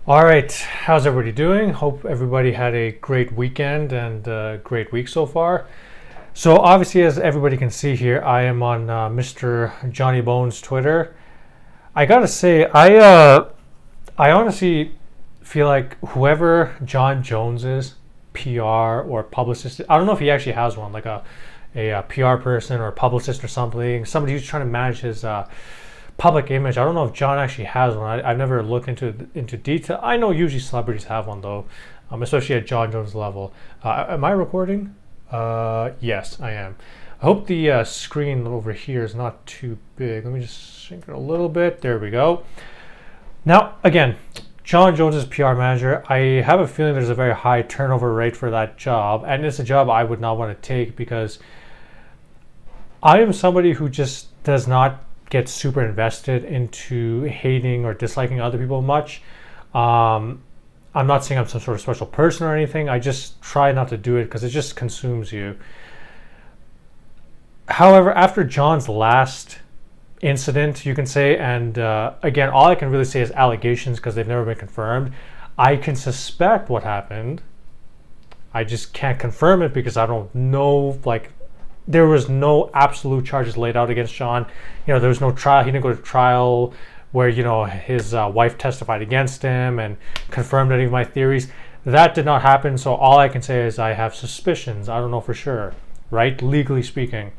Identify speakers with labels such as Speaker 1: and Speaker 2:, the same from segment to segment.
Speaker 1: All right, how's everybody doing? Hope everybody had a great weekend and a great week so far. So obviously, as everybody can see here, I am on Mr. Johnny Bones Twitter. I gotta say, I honestly feel like whoever Jon Jones is, PR or publicist, I don't know if he actually has one, like a PR person or a publicist or something, somebody who's trying to manage his public image. I don't know if John actually has one. I've never looked into detail. I know usually celebrities have one though, especially at Jon Jones level. Am I recording? Yes, I am. I hope the screen over here is not too big. Let me just shrink it a little bit. There we go. Now, again, Jon Jones is PR manager. I have a feeling there's a very high turnover rate for that job, and it's a job I would not want to take because I am somebody who just does not get super invested into hating or disliking other people much. I'm not saying I'm some sort of special person or anything. I just try not to do it because it just consumes you. However, after John's last incident, you can say, and again, all I can really say is allegations because they've never been confirmed. I can suspect what happened. I just can't confirm it because I don't know, like, there was no absolute charges laid out against Jon. There was no trial. He didn't go to trial where, his wife testified against him and confirmed any of my theories. That did not happen. So all I can say is I have suspicions. I don't know for sure, right? Legally speaking.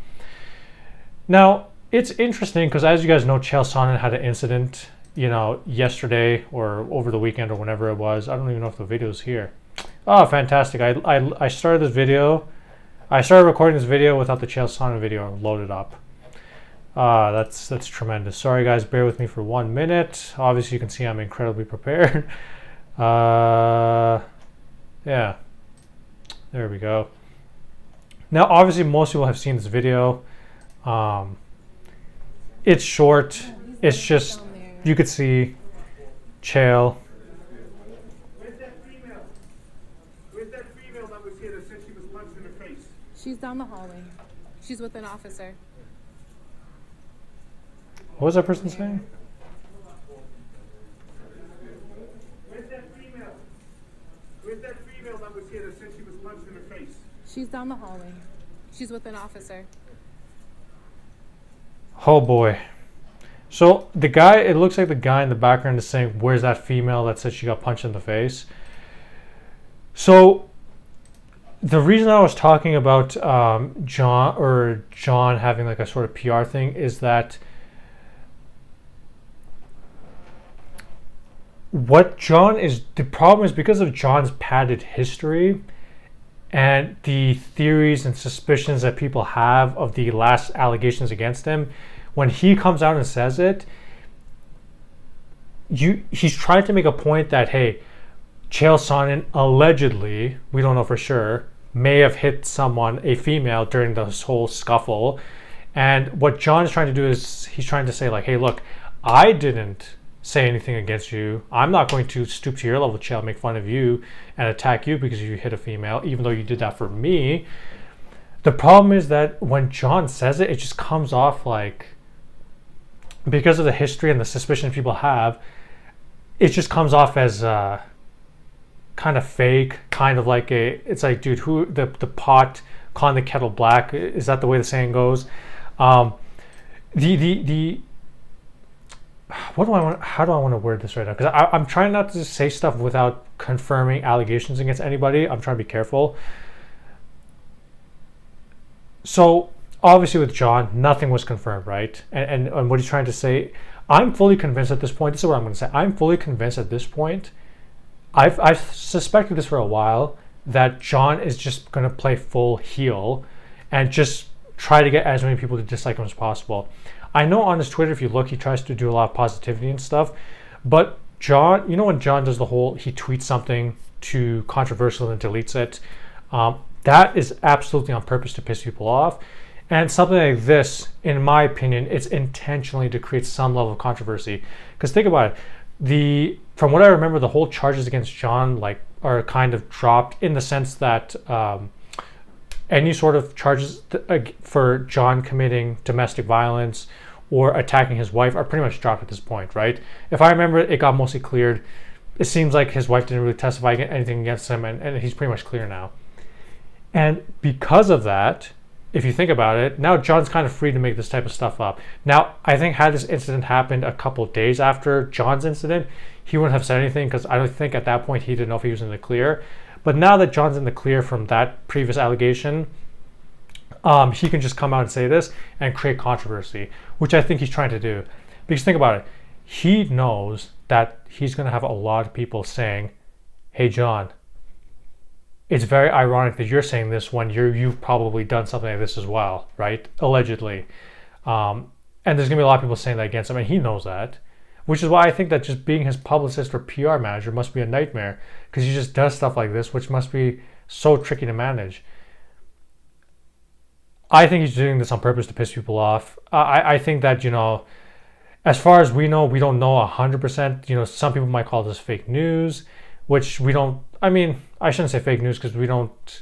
Speaker 1: Now, it's interesting because as you guys know, Chael Sonnen had an incident, yesterday or over the weekend or whenever it was. I don't even know if the video is here. Oh, fantastic. I started this video. I started recording this video without the Chael Sonnen video loaded up. That's tremendous. Sorry guys, bear with me for 1 minute. Obviously you can see I'm incredibly prepared. Yeah, there we go. Now obviously most people have seen this video. It's short. It's just, you could see Chael.
Speaker 2: She's down the hallway. She's with an officer.
Speaker 1: What was that person saying?
Speaker 3: Where's that female? Where's that female that was here that said she was punched in the face?
Speaker 2: She's down the hallway. She's with an officer.
Speaker 1: Oh boy. So the guy, it looks like the guy in the background is saying, where's that female that said she got punched in the face? So the reason I was talking about Jon having like a sort of PR thing is that the problem is because of Jon's padded history and the theories and suspicions that people have of the last allegations against him. When he comes out and says it, he's trying to make a point that, hey, Chael Sonnen allegedly, we don't know for sure, may have hit someone, a female, during this whole scuffle. And what Jon is trying to do is he's trying to say like, hey, look, I didn't say anything against you. I'm not going to stoop to your level, Chael, make fun of you and attack you because you hit a female, even though you did that for me. The problem is that when Jon says it, it just comes off like, because of the history and the suspicion people have, it just comes off as kind of fake, kind of like it's like, dude, who the pot calling the kettle black? Is that the way the saying goes? How do I want to word this right now? Because I'm trying not to say stuff without confirming allegations against anybody. I'm trying to be careful. So obviously with Jon, nothing was confirmed, right? And what he's trying to say, I'm fully convinced at this point, this is what I'm going to say, I'm fully convinced at this point, I've suspected this for a while, that Jon is just going to play full heel and just try to get as many people to dislike him as possible. I know on his Twitter, if you look, he tries to do a lot of positivity and stuff, but Jon, when Jon does the whole, he tweets something too controversial and deletes it, that is absolutely on purpose to piss people off. And something like this, in my opinion, it's intentionally to create some level of controversy. Because think about it, from what I remember, the whole charges against Jon are kind of dropped in the sense that any sort of charges for Jon committing domestic violence or attacking his wife are pretty much dropped at this point, right? If I remember, it got mostly cleared it seems like his wife didn't really testify anything against him, and he's pretty much clear now. And because of that, if you think about it, now Jon's kind of free to make this type of stuff up. Now, I think had this incident happened a couple of days after Jon's incident, he wouldn't have said anything, because I don't think at that point he didn't know if he was in the clear. But now that Jon's in the clear from that previous allegation, he can just come out and say this and create controversy, which I think he's trying to do. Because think about it, he knows that he's going to have a lot of people saying, hey, Jon, it's very ironic that you're saying this when you've probably done something like this as well, right? Allegedly. And there's going to be a lot of people saying that against him, and he knows that. Which is why I think that just being his publicist or PR manager must be a nightmare, because he just does stuff like this, which must be so tricky to manage. I think he's doing this on purpose to piss people off. I think that, as far as we know, we don't know 100%. Some people might call this fake news, which we don't. I mean, I shouldn't say fake news, because we don't.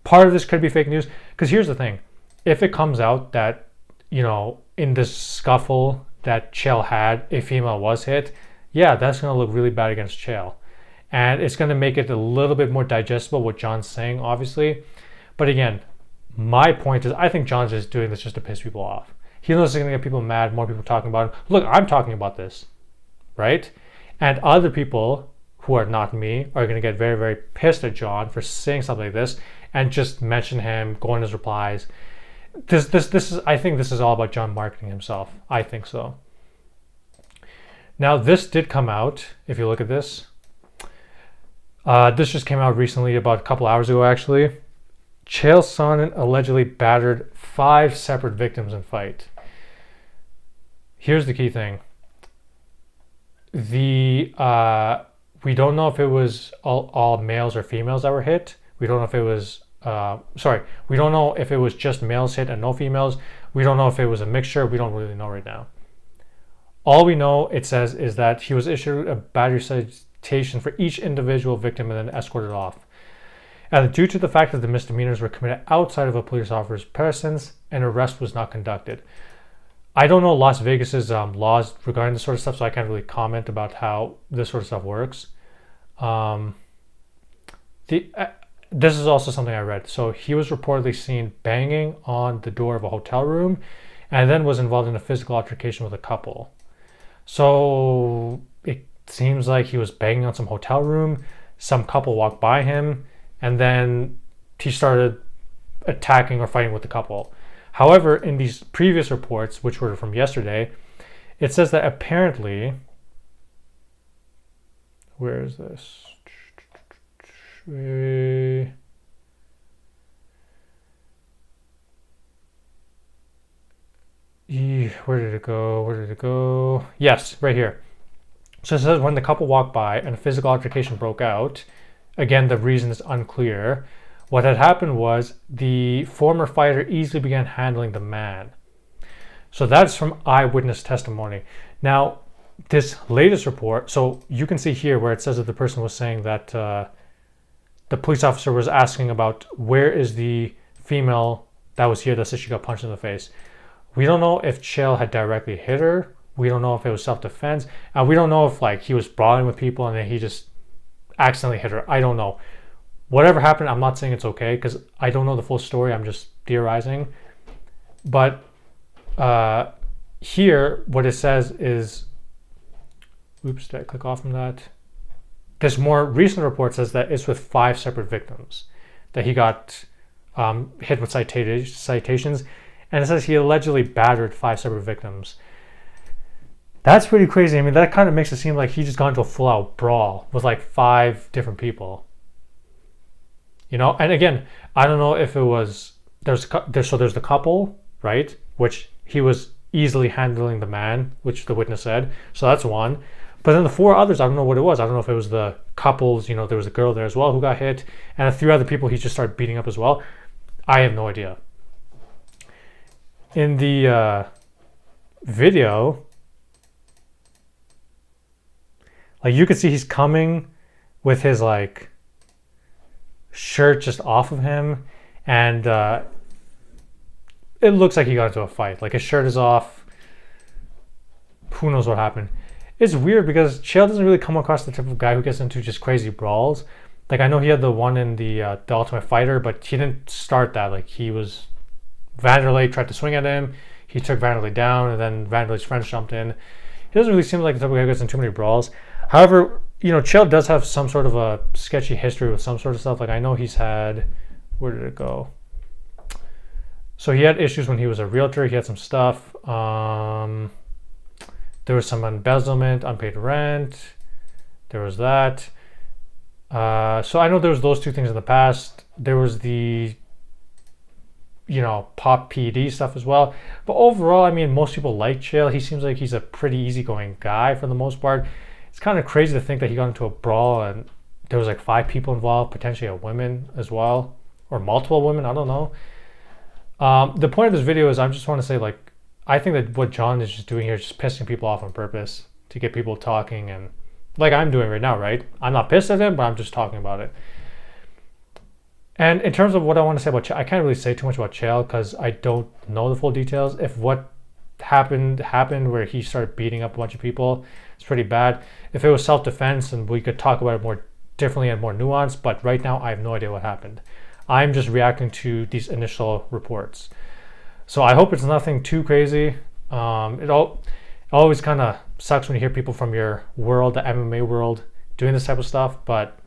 Speaker 1: Part of this could be fake news, because here's the thing. If it comes out that, in this scuffle that Chael had, a female was hit, yeah, that's going to look really bad against Chael. And it's going to make it a little bit more digestible what Jon's saying, obviously. But again, my point is, I think Jon's just doing this just to piss people off. He knows it's going to get people mad, more people talking about it. Look, I'm talking about this, right? And other people who are not me are going to get very, very pissed at Jon for saying something like this and just mention him, go in his replies. This is, I think this is all about Jon marketing himself. I think so. Now, this did come out, if you look at this. This just came out recently, about a couple hours ago, actually. Chael Sonnen allegedly battered 5 separate victims in fight. Here's the key thing. We don't know if it was all males or females that were hit. We don't know if it was we don't know if it was just males hit and no females. We don't know if it was a mixture. We don't really know right now. All we know, it says, is that he was issued a battery citation for each individual victim and then escorted off. And due to the fact that the misdemeanors were committed outside of a police officer's presence, an arrest was not conducted. I don't know Las Vegas's laws regarding this sort of stuff, so I can't really comment about how this sort of stuff works. This is also something I read. So he was reportedly seen banging on the door of a hotel room and then was involved in a physical altercation with a couple. So it seems like he was banging on some hotel room. Some couple walked by him and then he started attacking or fighting with the couple. However, in these previous reports, which were from yesterday, it says that apparently, where is this? Where did it go? Yes, right here. So it says when the couple walked by and a physical altercation broke out, again, the reason is unclear. What had happened was the former fighter easily began handling the man. So that's from eyewitness testimony. Now, this latest report, so you can see here where it says that the person was saying that the police officer was asking about where is the female that was here that said she got punched in the face. We don't know if Chael had directly hit her. We don't know if it was self-defense. And we don't know if he was brawling with people and then he just accidentally hit her. I don't know. Whatever happened, I'm not saying it's okay because I don't know the full story. I'm just theorizing. But here, what it says is, oops, did I click off from that? This more recent report says that it's with 5 separate victims that he got hit with citations. And it says he allegedly battered 5 separate victims. That's pretty crazy. I mean, that kind of makes it seem like he just got into a full-out brawl with 5 different people. And again, I don't know if it was, there's the couple, right? Which he was easily handling the man, which the witness said. So that's one. But then the 4 others, I don't know what it was. I don't know if it was the couples, there was a girl there as well who got hit. And a 3 other people he just started beating up as well. I have no idea. In the video, you could see he's coming with his shirt just off of him, and it looks like he got into a fight. His shirt is off. Who knows what happened? it's weird because Chael doesn't really come across the type of guy who gets into just crazy brawls. Like, I know he had the one in the Ultimate Fighter, but he didn't start that. Like, he was, Vanderlei tried to swing at him, he took Vanderlei down, and then Vanderlei's friends jumped in. He doesn't really seem like the type of guy who gets in too many brawls. However, Chael does have some sort of a sketchy history with some sort of stuff. Like, I know he's had, where did it go? So he had issues when he was a realtor. He had some stuff. There was some embezzlement, unpaid rent. There was that. So I know there was those two things in the past. There was the, pop PD stuff as well. But overall, I mean, most people like Chael. He seems like he's a pretty easygoing guy for the most part. It's kind of crazy to think that he got into a brawl and there was like 5 people involved, potentially a woman as well, or multiple women. I don't know. The point of this video is I just want to say, like, I think that what Jon is just doing here is just pissing people off on purpose to get people talking, and like I'm doing right now, right? I'm not pissed at him, but I'm just talking about it. And in terms of what I want to say about Chael, I can't really say too much about Chael because I don't know the full details. If what happened where he started beating up a bunch of people, it's pretty bad. If it was self-defense, and we could talk about it more differently and more nuanced, but right now I have no idea what happened. I'm just reacting to these initial reports. So I hope it's nothing too crazy. It always kind of sucks when you hear people from your world, the MMA world, doing this type of stuff, but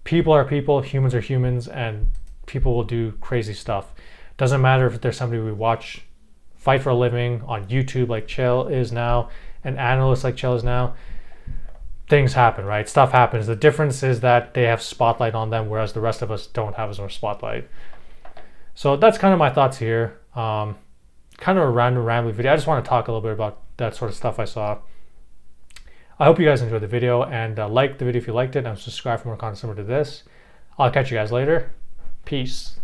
Speaker 1: people are people, humans are humans, and people will do crazy stuff. Doesn't matter if there's somebody we watch fight for a living on YouTube like Chael is now, an analyst like Chael is now. Things happen, right? Stuff happens. The difference is that they have spotlight on them, whereas the rest of us don't have as much spotlight. So that's kind of my thoughts here. Kind of a random rambling video. I just want to talk a little bit about that sort of stuff I saw. I hope you guys enjoyed the video, and like the video if you liked it, and subscribe for more content similar to this. I'll catch you guys later. Peace.